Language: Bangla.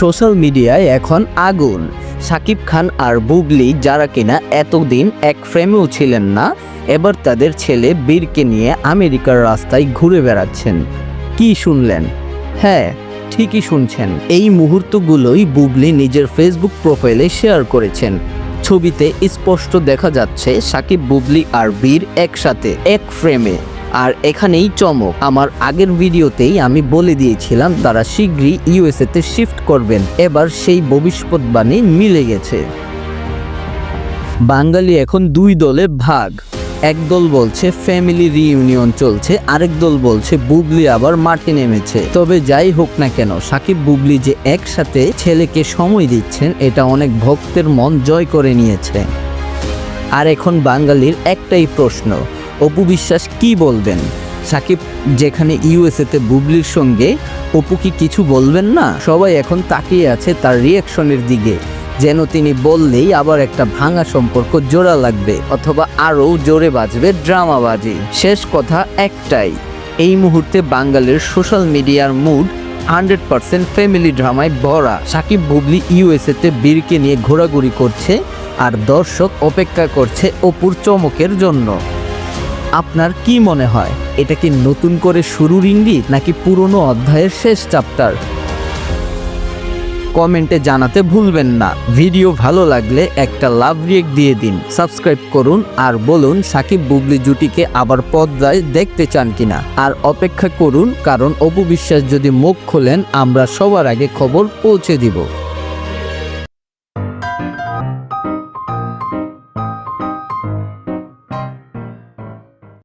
সোশ্যাল মিডিয়ায় এখন আগুন। শাকিব খান আর বুবলি যারা কিনা এতদিন এক ফ্রেমেও ছিলেন না, এবার তাদের ছেলে বীরকে নিয়ে আমেরিকার রাস্তায় ঘুরে বেড়াচ্ছেন। কি শুনলেন? হ্যাঁ, ঠিকই শুনছেন। এই মুহূর্তগুলোই বুবলি নিজের ফেসবুক প্রোফাইলে শেয়ার করেছেন। ছবিতে স্পষ্ট দেখা যাচ্ছে শাকিব, বুবলি আর বীর একসাথে এক ফ্রেমে। আর এখানেই চমক, আমার আগের ভিডিওতেই আমি বলে দিয়েছিলাম তারা শীঘ্রই ইউএসএতে শিফট করবেন। এবার সেই ভবিষ্যৎবাণী মিলে গেছে। বাঙালি এখন দুই দলে ভাগ। এক দল বলছে ফ্যামিলি রিইউনিয়ন চলছে, আরেক দল বলছে বুবলি আবার মাঠে নেমেছে। তবে যাই হোক না কেন, শাকিব বুবলি যে একসাথে ছেলেকে সময় দিচ্ছেন, এটা অনেক ভক্তের মন জয় করে নিয়েছে। আর এখন বাঙালির একটাই প্রশ্ন, অপু বিশ্বাস কি বলবেন? শাকিব যেখানে ইউএসএতে বুবলির সঙ্গে, অপু কি কিছু বলবেন না? সবাই এখন তাকিয়ে আছে তার রিয়াকশনের দিকে, যেন তিনি বললেই আবার একটা ভাঙা সম্পর্ক জোড়া লাগবে, অথবা আরও জোরে বাজবে ড্রামাবাজি। শেষ কথা একটাই, এই মুহূর্তে বাঙালির সোশ্যাল মিডিয়ার মুড 100% ফ্যামিলি ড্রামায় ভরা। শাকিব বুবলি ইউএসএতে বীরকে নিয়ে ঘোরাঘুরি করছে, আর দর্শক অপেক্ষা করছে অপুর চমকের জন্য। আপনার কি মনে হয়, এটা কি নতুন করে শুরুর ইঙ্গিত, নাকি পুরনো অধ্যায়ের শেষ চ্যাপ্টার? কমেন্টে জানাতে ভুলবেন না। ভিডিও ভালো লাগলে একটা লাভ রিয়েক্ট দিয়ে দিন, সাবস্ক্রাইব করুন, আর বলুন শাকিব বুবলি জুটিকে আবার পর্দায় দেখতে চান কিনা। আর অপেক্ষা করুন, কারণ অপু বিশ্বাস যদি মুখ খোলেন আমরা সবার আগে খবর পৌঁছে দিব।